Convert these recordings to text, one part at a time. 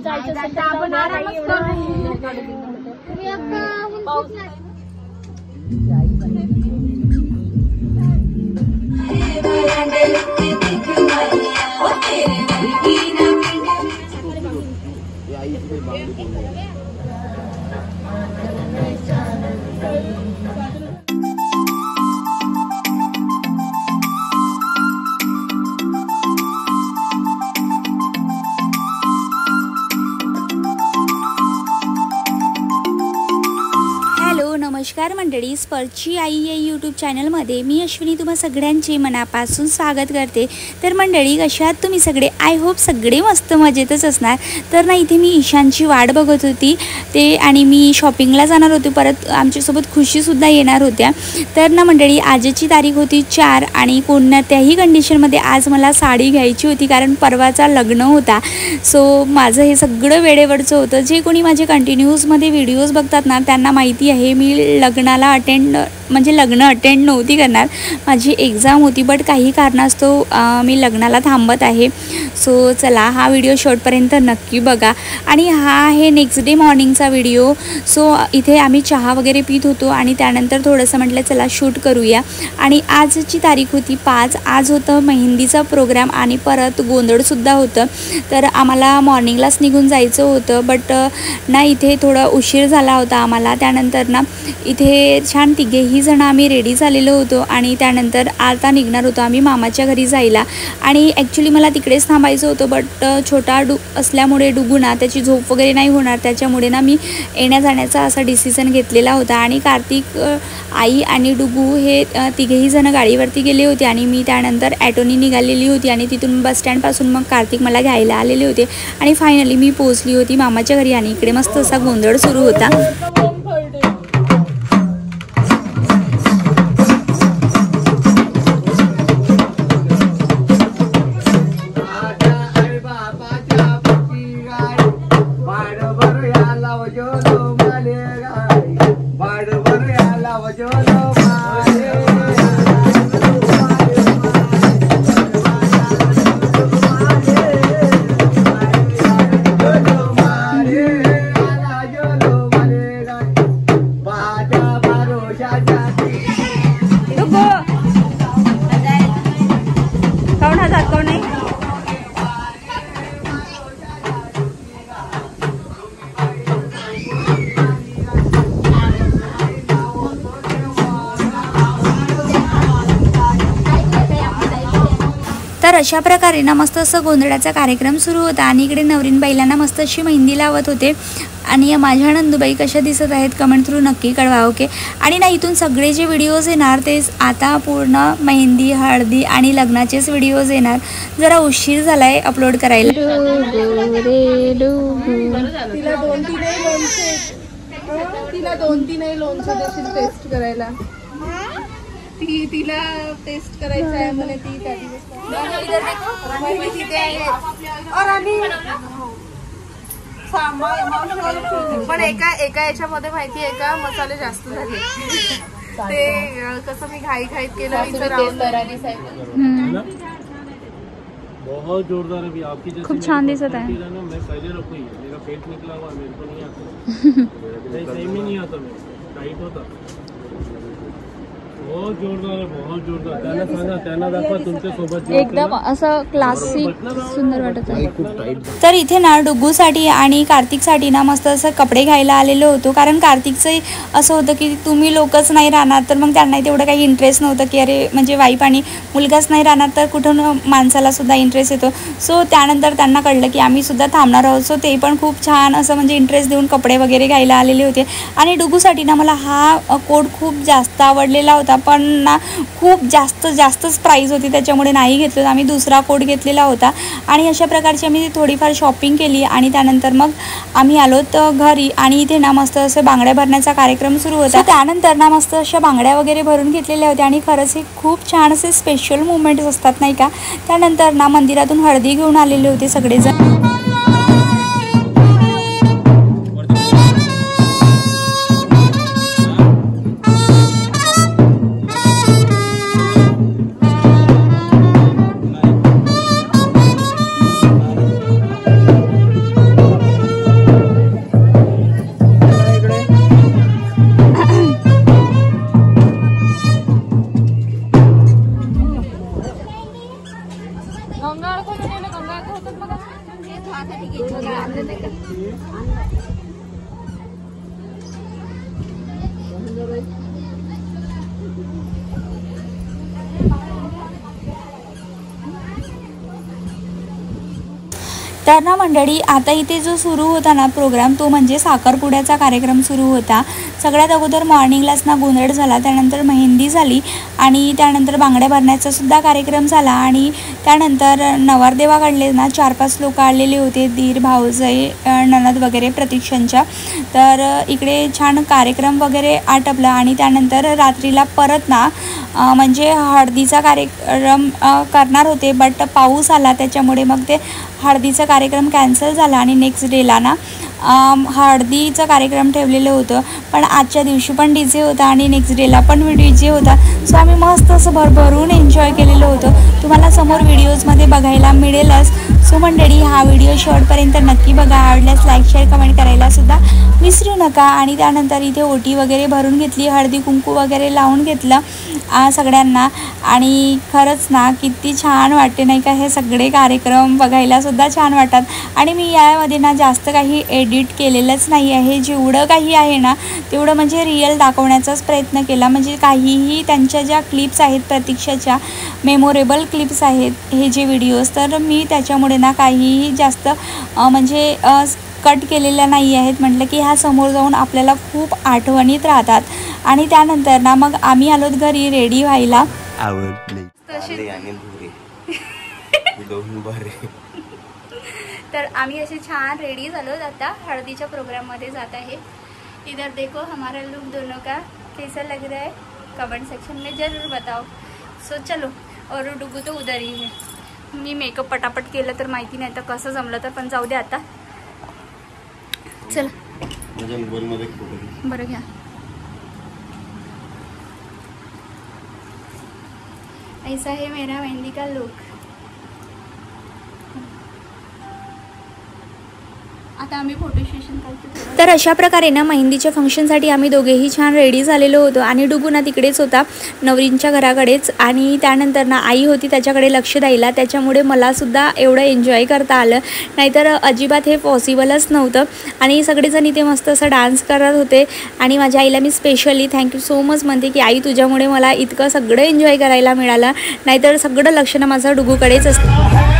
जायचं असेल तर आपण आरामच करू. नमस्कार मंडळी, स्पर्शची आई या यूट्यूब चॅनलमध्ये मी अश्विनी तुम्हा सगळ्यांचे मनापासून स्वागत करते. तर मंडळी, कशा आहात तुम्ही सगळे? आय होप सगळे मस्त मजेतच असणार. तर ना, इथे मी ईशानची वाट बघत होती आणि मी शॉपिंगला जाणार होते. परत आमच्यासोबत खुशीसुद्धा येणार होत्या. तर ना मंडळी, आजची तारीख होती 4 आणि कोणत्याही कंडिशनमध्ये आज मला साडी घ्यायची होती, कारण परवाचा लग्न होता. सो माझं हे सगळं वेळेवरचं होतं. जे कोणी माझे कंटिन्यूसमध्ये व्हिडिओज बघतात ना, त्यांना माहिती आहे मी लग्नाला लग्न अटेंड नव्हती करणार. माझी एक्झाम होती, बट काही कारणास्तव मी लग्नाला थांबत आहे. सो चला, हा व्हिडिओ शेवटपर्यंत नक्की बघा. आणि हा आहे नेक्स्ट डे मॉर्निंगचा व्हिडिओ. सो इथे आम्ही चहा वगैरे पित होतो आणि त्यानंतर थोडंसं म्हटलं चला शूट करूया. आणि आजची तारीख होती 5. आज होतं मेहंदीचा प्रोग्राम आणि परत गोंधळसुद्धा होतं. तर आम्हाला मॉर्निंगलाच निघून जायचं होतं, बट ना इथे थोडा उशीर झाला होता आम्हाला. त्यानंतर ना इथे छान तिघेही जण आम्ही रेडी झालेलो होतो आणि त्यानंतर आता निघणार होतो आम्ही मामाच्या घरी जायला. आणि ॲक्च्युली मला तिकडेच थांबायचं होतं, बट छोटा असल्यामुळे डुगू ना त्याची झोप वगैरे नाही होणार, त्याच्यामुळे ना मी येण्या जाण्याचा असा डिसिजन घेतलेला होता. आणि कार्तिक, आई आणि डुगू हे तिघेही जण गाडीवरती गेले होते आणि मी त्यानंतर ॲटोनी निघालेली होती. आणि तिथून बसस्टँडपासून मग कार्तिक मला घ्यायला आलेले होते आणि फायनली मी पोहोचली होती मामाच्या घरी. आणि इकडे मस्त असा गोंधळ सुरू होता. तर अशा प्रकारे ना मस्त असं गोंधळाचा कार्यक्रम सुरू होता. आणि इकडे नवरीन बाईला मस्त अशी मेहंदी लावत होते. आणि माझ्या नंदूबाई कशा दिसत आहेत कमेंट थ्रू नक्की कळवा. ओके. आणि ना इथून सगळे जे व्हिडिओज येणार ते आता पूर्ण मेहंदी, हळदी आणि लग्नाचेच व्हिडिओज येणार. जरा उशीर झाला आहे अपलोड करायला. तिला 2-3 लोणचं देशील टेस्ट करायला. तिला टेस्ट करायचं आहे म्हणे. ती त्या दिवस पण एका याच्यामध्ये माहिती आहे का, मसाले जास्त झाले. ते कसं मी घाईत केलं. बहुत जोरदार है. आपकी जैसे खूप छान दिसत आहे. मैं पहले रखूँ, मेरा पेट निकला हुआ, मेरे को नहीं आता. सही में नहीं आता, मेरे टाइट होता. बहुत जोरदार है, बहुत जोरदार. त्यांना दाखवा तुमच्या सोबत एकदम असं क्लासिक सुंदर वाटत आहे. तर इथे ना डुग्गूसाठी आणि कार्तिकसाठी ना मस्त असं कपडे घ्यायला आलेलो होतो. कारण कार्तिकचं असं होतं की तुम्ही लोकच नाही राहणार, तर मग त्यांना तेवढं काही इंटरेस्ट नव्हतं की अरे म्हणजे वाईफ आणि मुलगाच नाही राहणार तर कुठून माणसाला सुद्धा इंटरेस्ट येतो. सो त्यानंतर त्यांना कळलं की आम्ही सुद्धा थांबणार आहोत. सो ते पण खूप छान असं म्हणजे इंटरेस्ट देऊन कपडे वगैरे घ्यायला आलेले होते. आणि डुग्गूसाठी ना मला हा कोट खूप जास्त आवडलेला होता, पण ना खूप जास्तच प्राईस होती, त्याच्यामुळे नाही घेतलं. आम्ही दुसरा कोट घेतलेला होता. आणि अशा प्रकारची आम्ही थोडीफार शॉपिंग केली आणि त्यानंतर मग आम्ही आलोत घरी. आणि इथे ना मस्त असं बांगड्या भरण्याचा कार्यक्रम सुरू होता. त्यानंतर ना मस्त अशा बांगड्या वगैरे भरून घेतलेल्या होत्या. आणि खरंच हे खूप छान असे स्पेशल मुवमेंट्स असतात नाही का. त्यानंतर ना मंदिरातून हळदी घेऊन आलेले होते सगळेजण. तर ना मंडळी, आता इथे जो सुरू होता ना प्रोग्राम, तो म्हणजे साखरपुड्याचा कार्यक्रम सुरू होता. सगळ्यात अगोदर मॉर्निंगलाच ना गोंधळ झाला, त्यानंतर मेहंदी झाली आणि त्यानंतर बांगड्या भरण्याचा सुद्धा कार्यक्रम झाला. आणि त्यानंतर नवरदेवाकडले ना 4-5 लोक आलेले होते, दीर, भाऊजाई, नणद वगैरे प्रतीक्षांच्या. तर इकडे छान कार्यक्रम वगैरे आटपला आणि त्यानंतर रात्रीला परत ना म्हणजे हळदीचा कार्यक्रम करणार होते, बट पाऊस आला त्याच्यामुळे मग ते हळदीचा कार्यक्रम कॅन्सल झाला आणि नेक्स्ट डेला ना हळदीचं कार्यक्रम ठेवलेलं होतं. पण आजच्या दिवशी पण DJ होता आणि नेक्स्ट डेला पण DJ होता. सो आम्ही मस्त असं भरभरून एन्जॉय केलेलं होतं. तुम्हाला समोर व्हिडिओजमध्ये बघायला मिळेलच. सो मंडळी, हा व्हिडिओ शेवटपर्यंत नक्की बघा. आवडल्यास लाईक, शेअर, कमेंट करायला सुद्धा विसरू नका. आणि त्यानंतर इथे ओटी वगैरे भरून घेतली, हळदी कुंकू वगैरे लावून घेतलं सगळ्यांना. आणि खरंच ना किती छान वाटते नाही का, हे सगळे कार्यक्रम बघायला सुद्धा छान वाटतात. आणि मी यामध्ये ना जास्त काही एडिट केलेलंच नाही आहे. जेवढं काही आहे ना तेवढं म्हणजे रिअल दाखवण्याचाच प्रयत्न केला. म्हणजे काहीही त्यांच्या ज्या क्लिप्स आहेत, प्रतीक्षाच्या मेमोरेबल क्लिप्स आहेत हे जे व्हिडिओज, तर मी त्याच्यामुळे ना काहीही जास्त म्हणजे कट केलेल्या नाही आहेत. म्हटलं की ह्या समोर जाऊन आपल्याला खूप आठवणीत राहतात. आणि त्यानंतर ना मग आम्ही आलोत घरी रेडी व्हायला. तर आम्ही असे छान रेडी झालो. आता हळदीच्या प्रोग्राममध्ये जात आहे. इधर देखो हमारा लुक दोनों का कैसा लग रहा है, कमेंट सेक्शन में ज़रूर बताओ. सो चलो, और डुगू तो उधर ही है. मी मेकअप पटापट केलं तर माहिती नाही तर कसं जमलं तर, पण जाऊ दे आता. चल बरं घ्या. ऐसा है मेरा मेहंदी का लुक. आता आम्ही फोटो सेशन करतो. तर अशा प्रकारे ना मेहंदीच्या फंक्शनसाठी आम्ही दोघेही छान रेडी झालेलो होतो. आणि डुगू ना तिकडेच होता, नवरींच्या घराकडेच. आणि त्यानंतर ना आई होती त्याच्याकडे लक्ष द्यायला, त्याच्यामुळे मलासुद्धा एवढं एन्जॉय करता आलं, नाहीतर अजिबात हे पॉसिबलच नव्हतं. आणि सगळेजण इथे मस्त असं डान्स करत होते. आणि माझ्या आईला मी स्पेशली थँक्यू सो मच म्हणते की आई, तुझ्यामुळे मला इतकं सगळं एन्जॉय करायला मिळालं, नाहीतर सगळं लक्ष ना माझं डुगूकडेच असतं.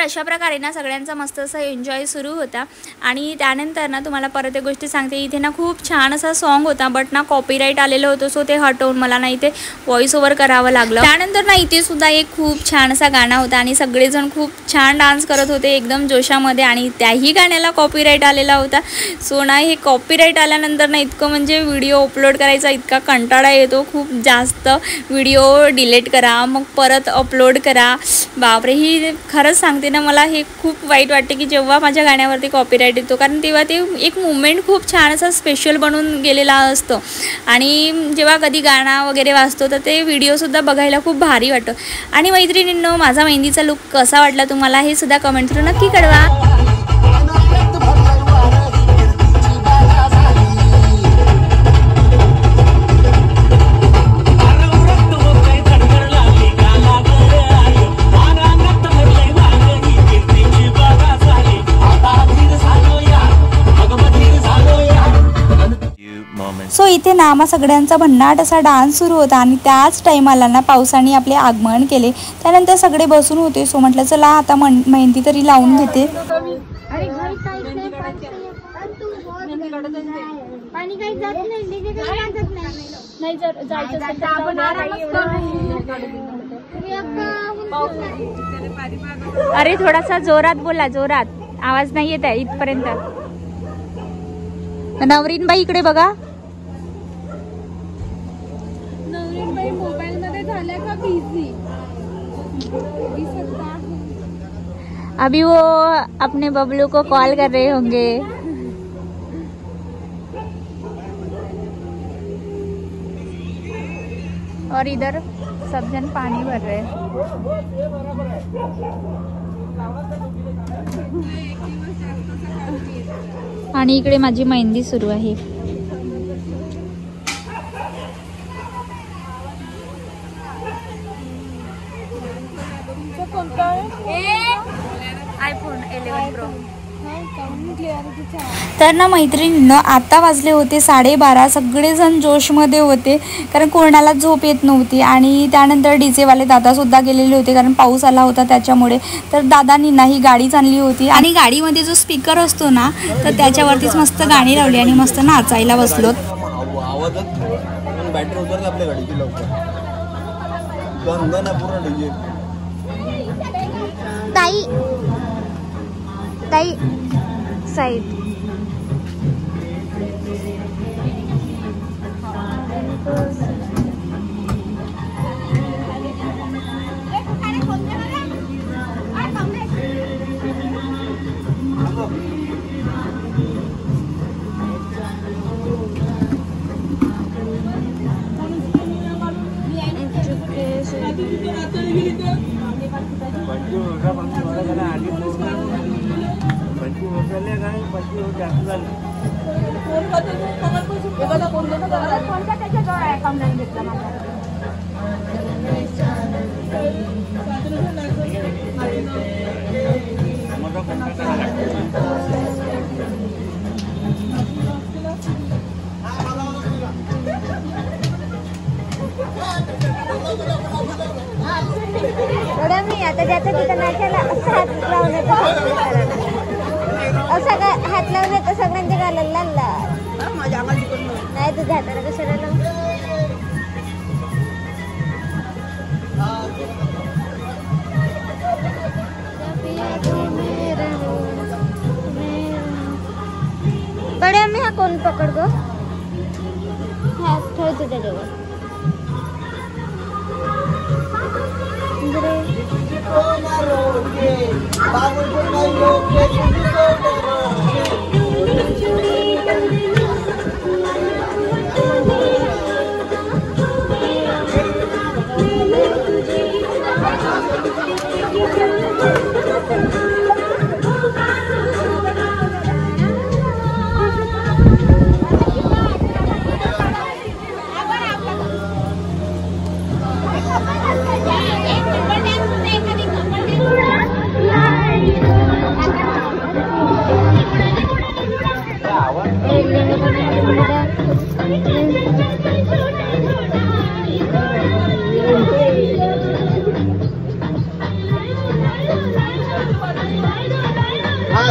अशा प्रकारे ना सगळ्यांचा मस्त असा एन्जॉय सुरू होता. आणि त्यानंतर ना तुम्हाला परत एक गोष्ट सांगते, इथे ना खूप छान असा सॉन्ग होता, बट ना कॉपीराईट आलेलं होतं, सो ते हटवून मला ना इथे व्हॉइस ओव्हर करावं लागलं. त्यानंतर ना इथे सुद्धा एक खूप छान असा गाणं होता आणि सगळेजण खूप छान डान्स करत होते एकदम जोशामध्ये, आणि त्याही गाण्याला कॉपीराईट आलेला होता. सो ना हे कॉपीराईट आल्यानंतर ना इतकं म्हणजे व्हिडिओ अपलोड करायचा इतका कंटाळा येतो, खूप जास्त व्हिडिओ डिलीट करा मग परत अपलोड करा. बापरे, ही खरंच सांगते ना मला हे खूप वाईट वाटते की जेव्हा माझ्या गाण्यावरती कॉपीराईट येतो, कारण तेव्हा ते एक मुवमेंट खूप छान असा स्पेशल बनून गेलेला असतो आणि जेव्हा कधी गाणं वगैरे वाजतो तर ते व्हिडिओसुद्धा बघायला खूप भारी वाटतो. आणि मैत्रिणींनो, माझा मेहंदीचा लुक कसा वाटला तुम्हाला हे सुद्धा कमेंट करून नक्की कळवा. सो इथे ना आम्हा सगळ्यांचा भन्नाट असा डान्स सुरू होता आणि त्याच टाईमाला ना पावसाने आपले आगमन केले. त्यानंतर सगळे बसून होते. सो म्हटलं चला आता मेहंदी तरी लावून घेते. अरे थोडासा जोरात बोला, जोरात आवाज नाही येत आहे इथपर्यंत. नवरीनबाई इकडे बघा. नवरीनबाई मोबाइल मध्ये झाल्या का बिझी? अभी वो अपने बबलू को कॉल कर रहे होंगे. और इधर सब जन पानी भर रहे हैं. आणि इकडे माझी मेहंदी सुरू आहे. iPhone 11 Pro. तर ना मैत्रिणींनो, आता वाजले होते 12:30. सगळेजण जोशमध्ये होते कारण कोणाला झोप येत नव्हती. आणि त्यानंतर डीजेवाले दादासुद्धा गेलेले होते कारण पाऊस आला होता त्याच्यामुळे. तर दादांनी नाही गाडीच आणली होती आणि गाडीमध्ये जो स्पीकर असतो ना तर त्याच्यावरतीच मस्त गाणी लावली आणि मस्त नाचायला बसलो. बॅटरी उतरली आपल्या गाडीची लवकर. ताई ताई साईड. मी आता ज्याचं तिथं नाचायला असं हात लावण्याचं असं हात लावण्याचं सगळ्यांच्या घालायला नाही तुझ्या हाताला कशाला लावून. बड्या मी हा कोण पकड गो. हा ठेव तुझ्या जवळ.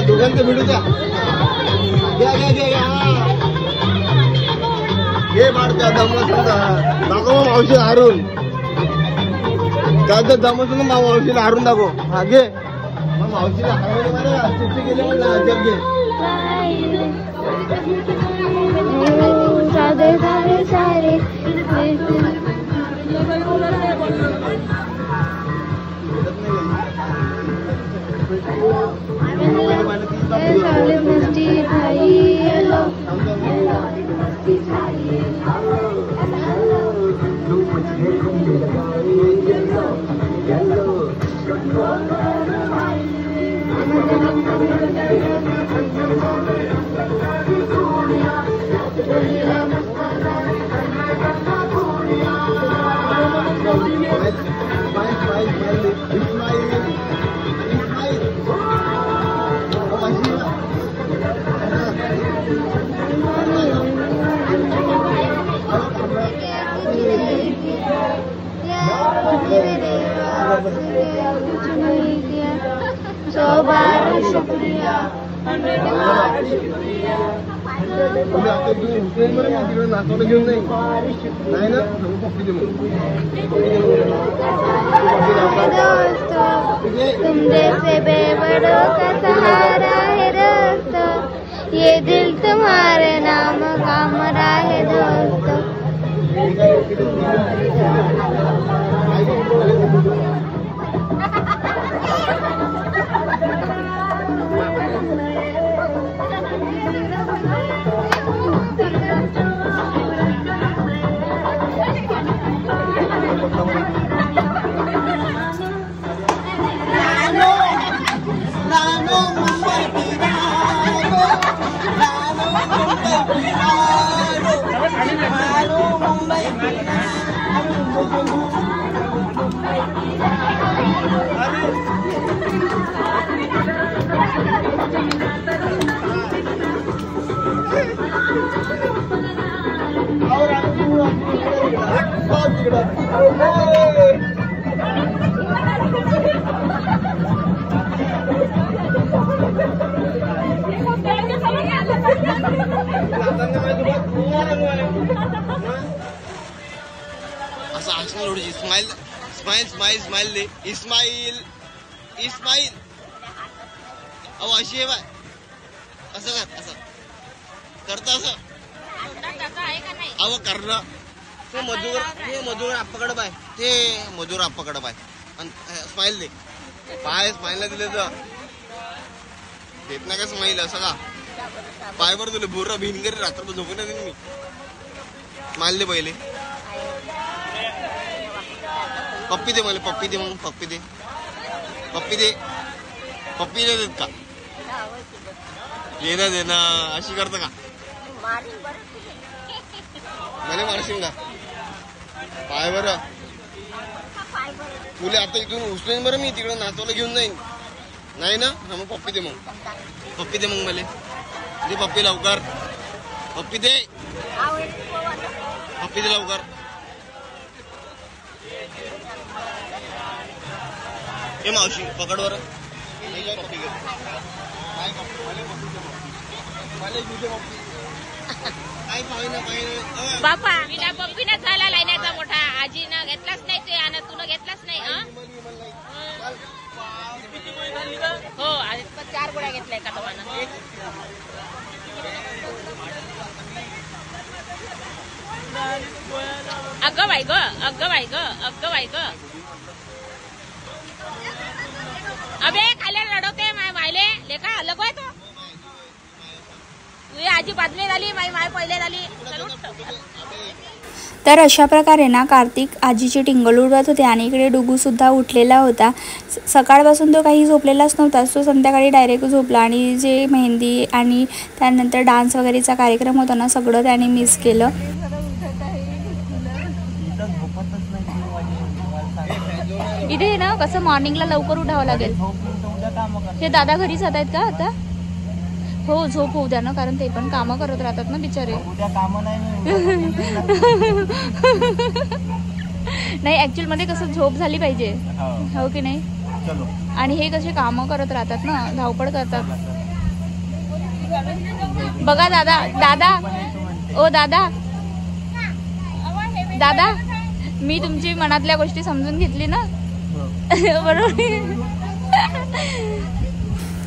दोघांचं भेटू द्या. हे मारत्या दाखव मावशी हारून. त्याचं जमत ना मावशीला हारून दाखव. हा घे मावशीला हरवले मला सुट्टी गेले म्हणला जग घे. मस्ती भाई लो शुक्रिया नाचवलं घेऊन नाही ना पप्पी दे तुम जैसे बेबड़ों का सहारा है दोस्तों ये दिल तुम्हारे नाम का मरा है दोस्तों स्माइल स्माइल स्माइल स्माइल दे इस्माईल इस्माईल अहो अशी आहे बाय असं कर असं करता असं अहो करणं ते मजूर आप्पाकडे बाय ते मजूर आप्पाकडे बाय स्माइल दे पाय स्माइलला दिले तर देत ना का स्माइल असं का पायवर तुला बुर्रा भिनकरी रात्रभर झोपून देईन मी स्माइल दे पहिले पप्पी दे मला पप्पी दे मग पप्पी दे पप्पी दे पप्पी नाही देत का दे ना अशी करतं का मला मारशील का पाय बरं तुला आता इथून उचलेन बरं मी तिकडे नाचवलं घेऊन जाईन नाही ना हा मग पप्पी दे मग मला दे पप्पी लवकर पप्पी दे लवकर हे मावशी पकड वर बापा विना पप्पीने झाला लाईनाचा मोठा आजीनं घेतलाच नाही ते आणि तुला घेतलाच नाही हो आणि 4 गोळ्या घेतल्या एका टोमानं अगं बाई ग अबे खाली लढवते मायले लेखा अलग आहे तो तुझी आजी बादली झाली माय पहिले झाली. तर अशा प्रकारे ना कार्तिक आजीची टिंगल उडवत होते आणि इकडे डुगूसुद्धा उठलेला होता. सकाळपासून तो काही झोपलेलाच नव्हता. तो संध्याकाळी डायरेक्ट झोपला आणि जे मेहंदी आणि त्यानंतर डान्स वगैरेचा कार्यक्रम होता ना सगळं त्याने मिस केलं. इथे ना कसं मॉर्निंगला लवकर उठावं लागेल. हे दादा घरीच आहेत का आता? हो झोप होऊ द्या ना कारण ते पण कामं करत राहतात ना बिचारे. नाही ऍक्च्युअल मध्ये कसं झोप झाली पाहिजे हो की नाही. आणि हे कसे कामं करत राहतात ना धावपळ करतात. बघा दादा ओ दादा मी तुमची मनातल्या गोष्टी समजून घेतली ना बरोबर.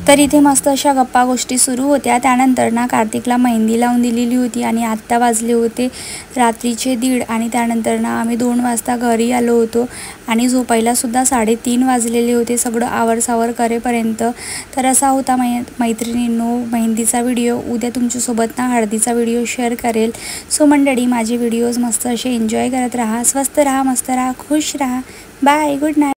तर इथे मस्त अशा गप्पा गोष्टी सुरू होत्या. त्यानंतर ना कार्तिकला मेहंदी लावून दिलेली होती आणि आत्ता वाजले होते रात्रीचे 1:30 आणि त्यानंतर ना आम्ही 2 वाजता घरी आलो होतो आणि झोपायलासुद्धा 3:30 वाजलेले होते सगळं आवरसावर करेपर्यंत. तर असा होता मैत्रिणींनो मेहंदीचा व्हिडिओ. उद्या तुमच्यासोबत ना हळदीचा व्हिडिओ शेअर करेल. सो मंडळी माझे व्हिडिओज मस्त असे एन्जॉय करत राहा, स्वस्त राहा, मस्त राहा, खुश राहा. Bye, good night.